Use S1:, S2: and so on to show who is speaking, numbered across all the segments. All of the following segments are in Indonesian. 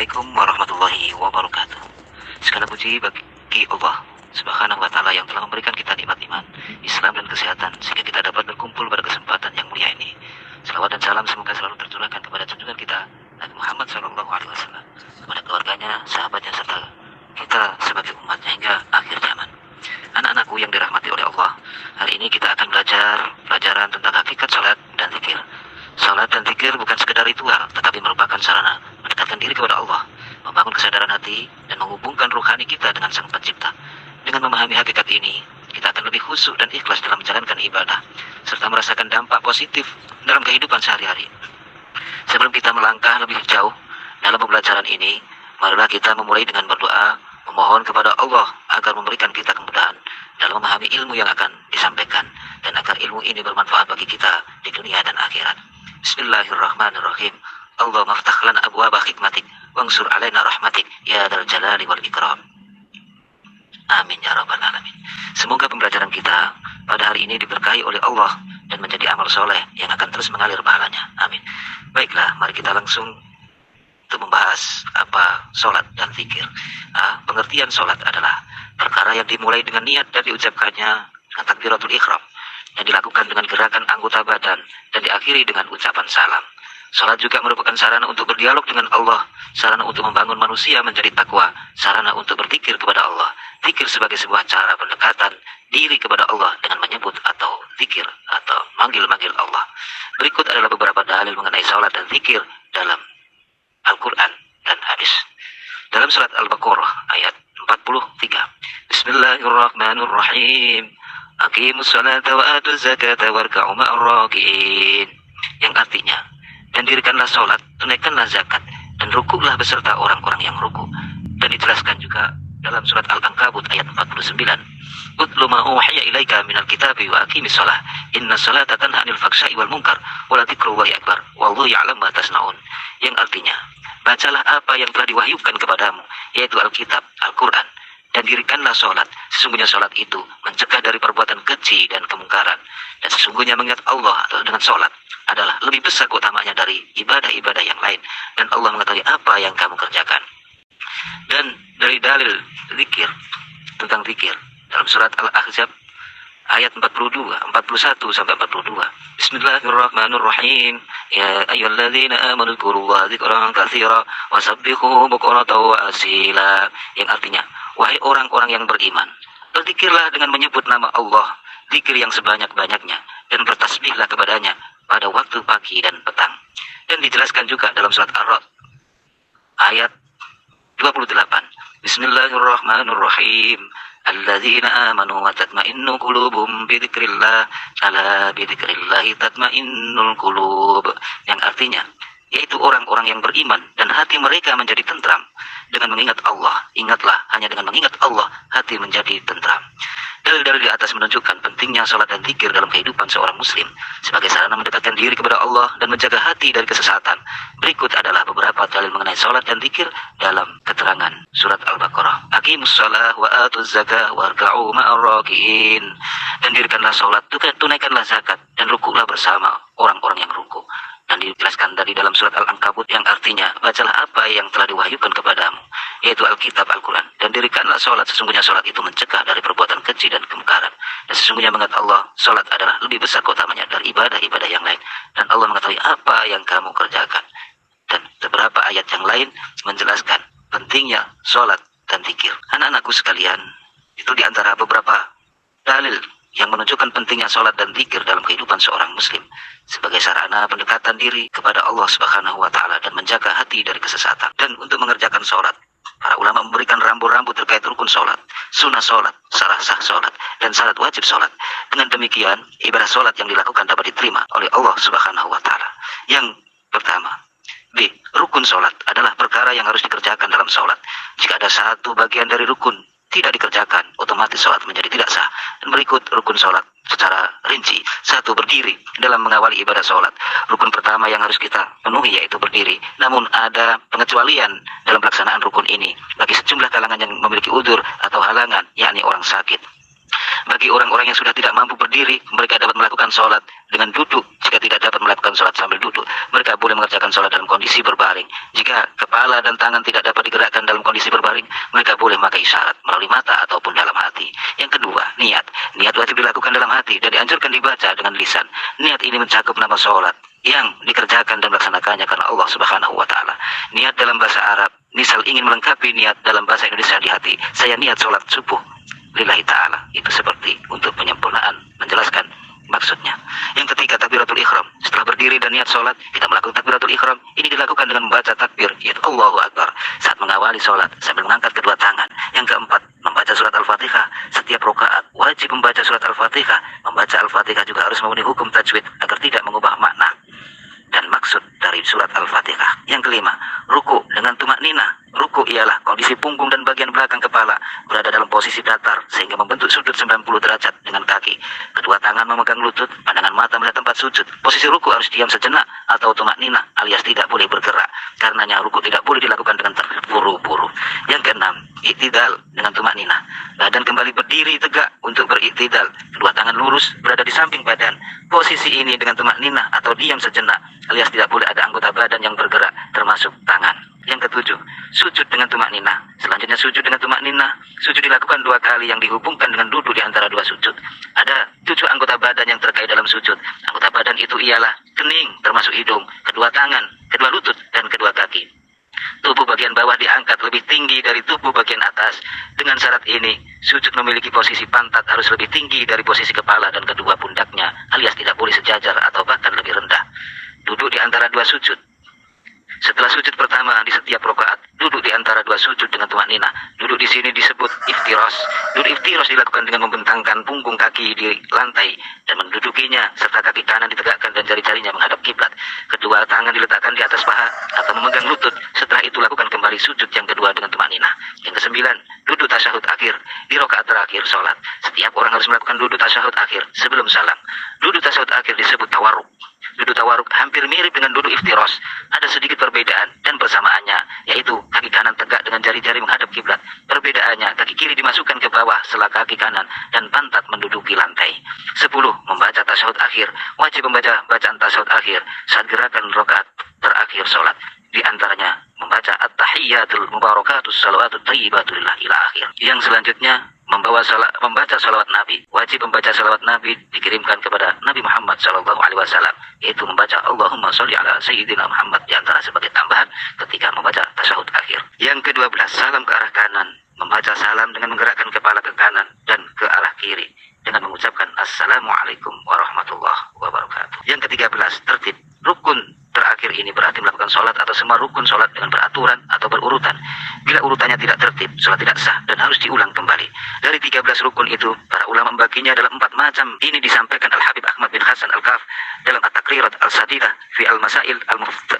S1: Assalamualaikum warahmatullahi wabarakatuh. Segala puji bagi Allah Subhanahu wa Ta'ala yang telah memberikan kita nikmat iman, Islam dan kesehatan sehingga kita dapat berkumpul pada kesempatan yang mulia ini. Selawat dan salam semoga selalu tercurahkan kepada junjungan kita Nabi Muhammad SAW, kepada keluarganya, sahabatnya serta kita sebagai umatnya hingga akhir zaman. Anak-anakku yang dirahmati oleh Allah, hari ini kita akan belajar pelajaran tentang hakikat salat dan zikir. Salat dan zikir bukan sekedar ritual, tetapi merupakan sarana mendekatkan diri kepada Allah, membangun kesadaran hati, dan menghubungkan rohani kita dengan Sang Pencipta. Dengan memahami hakikat ini, kita akan lebih khusyuk dan ikhlas dalam menjalankan ibadah, serta merasakan dampak positif dalam kehidupan sehari-hari. Sebelum kita melangkah lebih jauh dalam pembelajaran ini, marilah kita memulai dengan berdoa, memohon kepada Allah agar memberikan kita kemudahan dalam memahami ilmu yang akan disampaikan, dan agar ilmu ini bermanfaat bagi kita di dunia dan akhirat. Bismillahirrahmanirrahim. Allahumma ftah lana abwaba hikmatik wansur alaina rahmatik ya dzal jalali wal ikram. Amin ya rabbal alamin. Semoga pembelajaran kita pada hari ini diberkahi oleh Allah dan menjadi amal soleh yang akan terus mengalir pahalanya. Amin. Baiklah, mari kita langsung untuk membahas apa solat dan zikir. Pengertian solat adalah perkara yang dimulai dengan niat dan diucapkannya dengan takbiratul ihram, yang dilakukan dengan gerakan anggota badan dan diakhiri dengan ucapan salam. Salat juga merupakan sarana untuk berdialog dengan Allah, sarana untuk membangun manusia menjadi takwa, sarana untuk berzikir kepada Allah. Zikir sebagai sebuah cara pendekatan diri kepada Allah dengan menyebut atau zikir atau manggil-manggil Allah. Berikut adalah beberapa dalil mengenai salat dan zikir dalam Al-Quran dan hadis. Dalam surat Al-Baqarah ayat 43, Bismillahirrahmanirrahim. Aqimus salata wa atuz zakata warka'u ma'ar raki'in, yang artinya, dan dirikanlah salat, tunaikanlah zakat, dan rukuklah beserta orang-orang yang rukuk. Dan dijelaskan juga dalam surat Al-Ankabut ayat 49, Utlu ma uhiya ilaika minal kitabi wa aqimis shalah, inna salata tanha 'anil fahsya'i wal munkar wa la dzikrullahi akbar wallahu ya'lamu ma tasna'un, yang artinya, bacalah apa yang telah diwahyukan kepadamu, yaitu Alkitab, Al-Quran, dan dirikanlah sholat. Sesungguhnya sholat itu mencegah dari perbuatan keji dan kemungkaran. Dan sesungguhnya mengingat Allah atau dengan sholat adalah lebih besar keutamanya dari ibadah-ibadah yang lain. Dan Allah mengetahui apa yang kamu kerjakan. Dan dari dalil zikir, tentang zikir, dalam surat Al-Ahzab ayat 41-42. Bismillahirrahmanirrahim. Ya ayyuhalladzina amanu dzkurullaha dzikran katsira wasabbihuhu bukratan wa asila, yang artinya, wahai orang-orang yang beriman, berzikirlah dengan menyebut nama Allah, zikir yang sebanyak-banyaknya, dan bertasbihlah kepadanya pada waktu pagi dan petang. Dan dijelaskan juga dalam surat Ar-Ra'd ayat 28. Bismillahirrahmanirrahim. Alladzina amanu wa tatma'innu qulubuhum bi dzikrillah, ala bi dzikrillahi tatma'innul qulub, yang artinya, yaitu orang-orang yang beriman dan hati mereka menjadi tentram dengan mengingat Allah. Ingatlah, hanya dengan mengingat Allah hati menjadi tentram. Dalil-dalil di atas menunjukkan pentingnya salat dan zikir dalam kehidupan seorang muslim sebagai sarana mendekatkan diri kepada Allah dan menjaga hati dari kesesatan. Berikut adalah beberapa dalil mengenai salat dan zikir dalam keterangan surat Al-Baqarah. Aqimus shalah wa atuz zakah warka'u ma'ar raki'in, dan dirikanlah salat, tunaikanlah zakat, dan rukuklah bersama orang-orang yang rukuk. Dan dijelaskan tadi dalam surat Al-Ankabut, yang artinya, bacalah apa yang telah diwahyukan kepadamu, yaitu Alkitab, Al-Quran, dan dirikanlah sholat. Sesungguhnya sholat itu mencegah dari perbuatan keji dan kemungkaran. Dan sesungguhnya mengingat Allah, sholat adalah lebih besar keutamanya dari ibadah-ibadah yang lain. Dan Allah mengetahui apa yang kamu kerjakan. Dan beberapa ayat yang lain menjelaskan pentingnya sholat dan zikir. Anak-anakku sekalian, itu diantara beberapa dalil yang menunjukkan pentingnya sholat dan zikir dalam kehidupan seorang muslim sebagai sarana pendekatan diri kepada Allah Subhanahu wa Ta'ala dan menjaga hati dari kesesatan. Dan untuk mengerjakan sholat, para ulama memberikan rambu-rambu terkait rukun sholat, sunnah sholat, syarat sah sholat, dan syarat wajib sholat. Dengan demikian, ibadah sholat yang dilakukan dapat diterima oleh Allah Subhanahu wa Ta'ala. Yang pertama, B. Rukun sholat adalah perkara yang harus dikerjakan dalam sholat. Jika ada satu bagian dari rukun tidak dikerjakan, otomatis sholat menjadi tidak sah. Dan berikut rukun sholat secara rinci. 1. Berdiri dalam mengawali ibadah sholat. Rukun pertama yang harus kita penuhi yaitu berdiri. Namun ada pengecualian dalam pelaksanaan rukun ini bagi sejumlah kalangan yang memiliki udzur atau halangan, yakni orang sakit. Bagi orang-orang yang sudah tidak mampu berdiri, mereka dapat melakukan sholat dengan duduk. Jika tidak dapat melakukan sholat sambil duduk, mereka boleh mengerjakan sholat dalam kondisi berbaring. Jika kepala dan tangan tidak dapat digerakkan dalam kondisi berbaring, mereka boleh memakai isyarat melalui mata ataupun dalam hati. Yang kedua, niat. Niat wajib dilakukan dalam hati dan dianjurkan dibaca dengan lisan. Niat ini mencakup nama sholat yang dikerjakan dan melaksanakannya karena Allah Subhanahu wa Ta'ala. Niat dalam bahasa Arab, misal ingin melengkapi niat dalam bahasa Indonesia di hati, saya niat sholat subuh lillahi ta'ala. Itu seperti untuk penyempurnaan, menjelaskan maksudnya. Yang ketiga, takbiratul ihram. Setelah berdiri dan niat sholat, kita melakukan takbiratul ihram. Ini dilakukan dengan membaca takbir, yaitu Allahu Akbar, saat mengawali sholat sambil mengangkat kedua tangan. Yang keempat, membaca surat Al-Fatihah. Setiap rakaat wajib membaca surat Al-Fatihah. Membaca Al-Fatihah juga harus memenuhi hukum tajwid agar tidak mengubah makna dan maksud dari surat Al-Fatihah. Yang kelima, ruku dengan tumak ninah. Ruku ialah kondisi punggung dan bagian belakang kepala berada dalam posisi datar sehingga membentuk sudut 90 derajat dengan kaki. Kedua tangan memegang lutut, pandangan mata melihat tempat sujud. Posisi ruku harus diam sejenak atau tumak ninah alias tidak boleh bergerak. Karenanya ruku tidak boleh dilakukan dengan terburu-buru. Yang keenam, iktidal dengan tumak ninah. Badan kembali berdiri tegak untuk beriktidal. Kedua tangan lurus berada di samping badan. Posisi ini dengan tumak ninah atau diam sejenak alias tidak boleh ada anggota badan yang bergerak termasuk tangan. Yang ketujuh, sujud dengan tumak ninah. Selanjutnya sujud dengan tumak ninah. Sujud dilakukan 2 kali yang dihubungkan dengan duduk di antara 2 sujud. Ada 7 anggota badan yang terkait dalam sujud. Anggota badan itu ialah kening termasuk hidung, kedua tangan, kedua lutut, dan kedua kaki. Tubuh bagian bawah diangkat lebih tinggi dari tubuh bagian atas. Dengan syarat ini, sujud memiliki posisi pantat harus lebih tinggi dari posisi kepala dan kedua pundaknya, alias tidak boleh sejajar atau bahkan lebih rendah. Duduk di antara 2 sujud. Setelah sujud pertama di setiap rakaat, duduk di antara 2 sujud dengan tumak ninah. Duduk di sini disebut iftiros. Duduk iftiros dilakukan dengan membentangkan punggung kaki di lantai dan mendudukinya serta kaki kanan ditegakkan dan jari-jarinya menghadap kiblat. Kedua tangan diletakkan di atas paha atau memegang lutut. Setelah itu lakukan kembali sujud yang kedua dengan tumak ninah. Yang kesembilan, duduk tasyahud akhir di rakaat terakhir sholat. Setiap orang harus melakukan duduk tasyahud akhir sebelum salam. Duduk tasyahud akhir disebut tawarruk. Duduk tawarruk hampir mirip dengan duduk iftiros. Ada sedikit perbedaan dan persamaannya, yaitu kaki kanan tegak dengan jari-jari menghadap kiblat. Perbedaannya, kaki kiri dimasukkan ke bawah setelah kaki kanan dan pantat menduduki lantai. 10. Membaca tasyahud akhir. Wajib membaca bacaan tasyahud akhir saat gerakan rakaat terakhir sholat. Di antaranya membaca at-tahiyyatul mubarakatus salawatut thayyibatu lillah ila akhir. Yang selanjutnya membaca salawat Nabi. Wajib membaca salawat Nabi dikirimkan kepada Nabi Muhammad SAW, yaitu membaca Allahumma sholli ala Sayyidina Muhammad di antara sebagai tambahan ketika membaca tasyahud akhir. Yang ke-12, salam ke arah kanan. Membaca salam dengan menggerakkan kepala ke kanan dan ke arah kiri dengan mengucapkan Assalamualaikum warahmatullahi wabarakatuh. Yang ke-13, tertib. Rukun terakhir ini berarti melakukan sholat atau semua rukun sholat dengan beraturan atau berurutan. Bila urutannya tidak tertib, sholat tidak sah dan harus diulang kembali. Dari 13 rukun itu, para ulama membaginya dalam 4 macam. Ini disampaikan Al-Habib Ahmad bin Hasan Al-Kaf dalam At-Taqrirat Al-Sadidah fi Al-Masail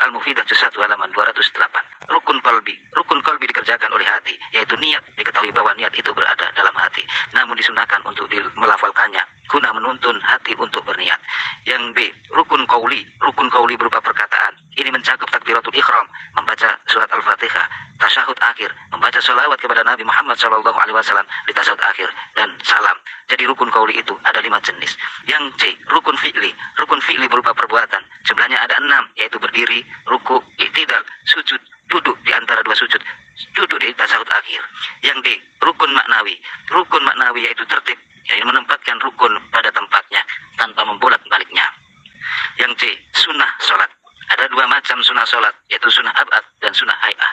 S1: Al-Mufidah juz 1 halaman 208. Rukun qalbi. Rukun qalbi dikerjakan oleh hati, yaitu niat. Diketahui bahwa niat itu berada dalam hati, namun disunahkan untuk melafalkannya guna menuntun hati untuk berniat. Yang B, rukun qauli. Rukun qauli berupa perkataan. Ini mencakup takbiratul ihram, membaca surat Al-Fatihah, tasyahud akhir, membaca sholawat kepada Nabi Muhammad SAW di tasyahud akhir, dan salam. Jadi rukun qauli itu ada 5 jenis. Yang C, rukun fi'li. Rukun fi'li berupa perbuatan. Jumlahnya ada 6, yaitu berdiri, ruku, iktidal, sujud, duduk di antara 2 sujud, duduk di tasyahud akhir. Yang D, rukun maknawi. Rukun maknawi yaitu tertib, yaitu menempatkan rukun pada tempatnya tanpa membolak-baliknya. Yang C, sunnah sholat. Ada 2 macam sunnah sholat, yaitu sunnah abad dan sunnah hay'ah.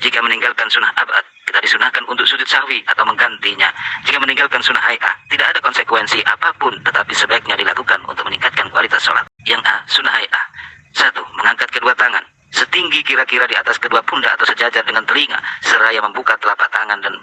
S1: Jika meninggalkan sunnah abad, kita disunahkan untuk sujud sahwi atau menggantinya. Jika meninggalkan sunnah hay'ah, tidak ada konsekuensi apapun, tetapi sebaiknya dilakukan untuk meningkatkan kualitas sholat. Yang A, sunnah hay'ah. 1. Mengangkat kedua tangan setinggi kira-kira di atas kedua pundak atau sejajar dengan telinga, seraya membuka telapak tangan dan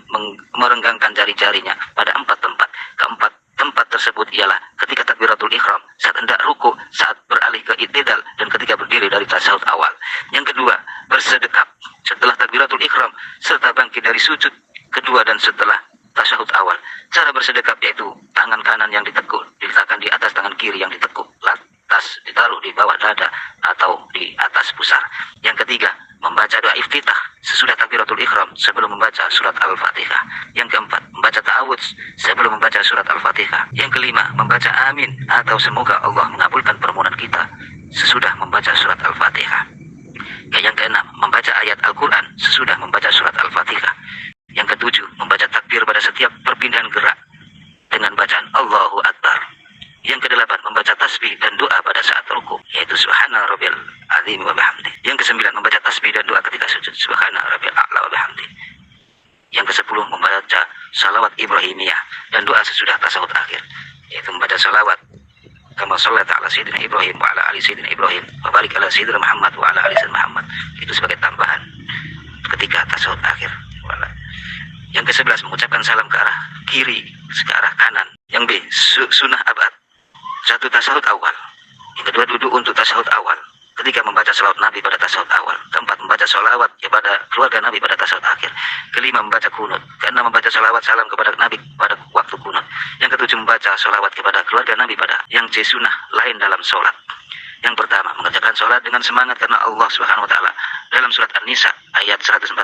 S1: merenggangkan jari-jarinya pada 4 tempat. Keempat tempat tersebut ialah ketika takbiratul ihram, saat hendak ruku, saat beralih ke iktidal, dan ketika berdiri dari tasyahud awal. Yang kedua, bersedekap setelah takbiratul ihram serta bangkit dari sujud kedua dan setelah tasyahud awal. Cara bersedekap yaitu tangan kanan yang ditekuk diletakkan di atas tangan kiri yang ditekuk, lantas ditaruh di bawah dada atau di atas pusar. Yang ketiga, membaca doa iftitah sesudah takbiratul ihram sebelum membaca surat Al-Fatihah. Yang keempat, membaca ta'awudz sebelum membaca surat Al-Fatihah. Yang kelima, membaca amin atau semoga Allah mengabulkan permohonan kita sesudah membaca surat Al-Fatihah. Yang keenam, membaca ayat Al-Quran sesudah membaca surat Al-Fatihah. Yang ketujuh, membaca takbir pada setiap perpindahan gerak dengan bacaan Allahu Akbar. Yang kedelapan, membaca tasbih dan doa pada saat rukuk, yaitu Subhana Rabbil Azim wa bihamdi. Yang kesembilan, membaca tasbih dan doa ketika sujud, Subhana Rabbil A'la wa bihamdi. Yang kesepuluh, membaca salawat Ibrahimiyah dan doa sesudah tasawuf akhir, yaitu membaca salawat kama shallata ala sayyidina Ibrahim wa ala ali sayyidina Ibrahim wa barik ala sayyidina Muhammad wa ala ali sayyidina Muhammad. Itu sebagai tambahan ketika tasawuf akhir. Yang ke-11, mengucapkan salam ke arah kiri, ke arah kanan. Yang B, sunnah abad. 1, tasahud awal. Yang kedua, duduk untuk tasahud awal ketika membaca salawat Nabi pada tasawuf awal. Keempat, membaca salawat kepada keluarga Nabi pada tasawuf akhir. Kelima, membaca kunut. Keenam, membaca salawat salam kepada Nabi pada waktu kunut. Yang ketujuh, membaca salawat kepada keluarga Nabi pada. Yang C, sunnah lain dalam sholat. Yang pertama, mengerjakan sholat dengan semangat karena Allah Subhanahu wa Ta'ala. Dalam surat An-Nisa ayat 142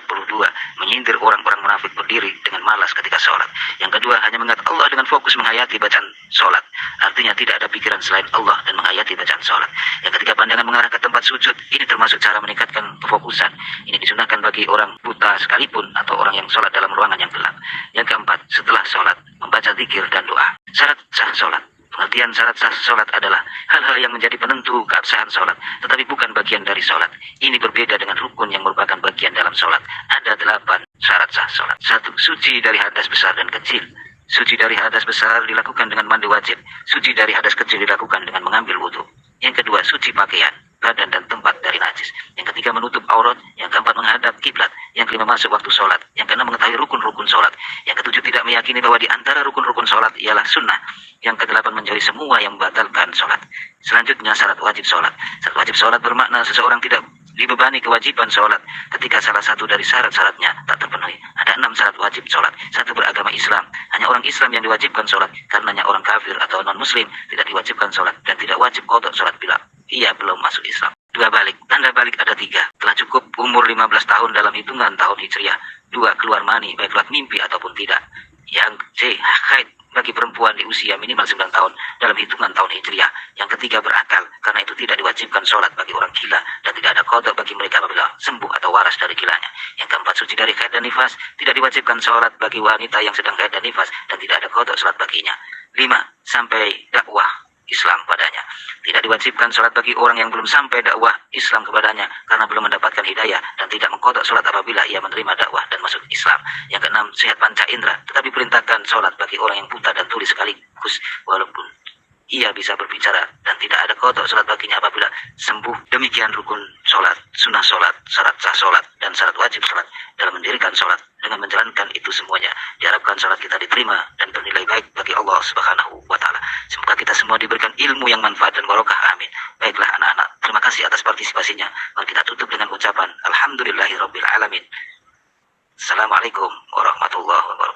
S1: menyindir orang-orang munafik berdiri dengan malas ketika sholat. Yang kedua, hanya mengingat Allah dengan fokus menghayati bacaan sholat. Artinya tidak ada pikiran selain Allah dan menghayati bacaan sholat. Yang ketiga, pandangan mengarah ke tempat sujud. Ini termasuk cara meningkatkan kefokusan. Ini disunahkan bagi orang buta sekalipun atau orang yang sholat dalam ruangan yang gelap. Yang keempat, setelah sholat membaca zikir dan doa. Syarat sah sholat. Pengertian syarat sah sholat adalah hal-hal yang menjadi penentu keabsahan sholat, tetapi bukan bagian dari sholat. Ini berbeda dengan rukun yang merupakan bagian dalam sholat. Ada 8 syarat sah sholat. 1. Suci dari hadas besar dan kecil. Suci dari hadas besar dilakukan dengan mandi wajib. Suci dari hadas kecil dilakukan dengan mengambil wudhu. Yang kedua, suci pakaian, badan dan tempat dari najis. Yang ketiga, menutup aurat. Yang keempat, menghadap kiblat. Yang kelima, masuk waktu sholat. Yang keenam, mengetahui rukun-rukun sholat. Yang ketujuh, tidak meyakini bahwa di antara rukun-rukun sholat ialah sunnah. Yang kedelapan, menjauhi semua yang membatalkan sholat. Selanjutnya, syarat wajib sholat. Syarat wajib sholat bermakna seseorang tidak dibebani kewajiban sholat ketika salah satu dari syarat-syaratnya tak terpenuhi. Ada 6 syarat wajib sholat. 1. Beragama Islam. Hanya orang Islam yang diwajibkan sholat. Karenanya orang kafir atau non-muslim tidak diwajibkan sholat dan tidak wajib qada sholat bila ia belum masuk Islam. 2. Balik. Tanda balik ada 3. Telah cukup umur 15 tahun dalam hitungan tahun Hijriah. 2. Keluar mani baik lewat mimpi ataupun tidak. Yang C. Haid bagi perempuan di usia minimal 9 tahun dalam hitungan tahun Hijriah. Yang ketiga, berakal, karena itu tidak diwajibkan sholat bagi orang gila dan tidak ada qada bagi mereka apabila sembuh atau waras dari gilanya. Yang keempat, suci dari haid dan nifas, tidak diwajibkan sholat bagi wanita yang sedang haid dan nifas dan tidak ada qada sholat baginya. 5. Sampai dakwah Islam padanya. Tidak diwajibkan sholat bagi orang yang belum sampai dakwah Islam kepadanya karena belum mendapatkan hidayah dan tidak mengqada sholat apabila ia menerima dakwah dan masuk Islam. Yang keenam, sehat panca indera, tetapi perintahkan sholat bagi orang yang buta dan tuli sekaligus walaupun ia bisa berbicara dan tidak ada qada sholat baginya apabila sembuh. Demikian rukun sholat, sunnah sholat, syarat sah sholat, dan syarat wajib sholat. Dalam mendirikan sholat, dengan menjalankan itu semuanya, diharapkan sholat kita diterima dan bernilai baik bagi Allah Subhanahu wa Ta'ala. Semoga kita semua diberikan ilmu yang manfaat dan barokah. Amin. Baiklah anak-anak, terima kasih atas partisipasinya. Mari kita tutup dengan ucapan Alhamdulillahirabbil alamin. Assalamualaikum warahmatullahi wabarakatuh.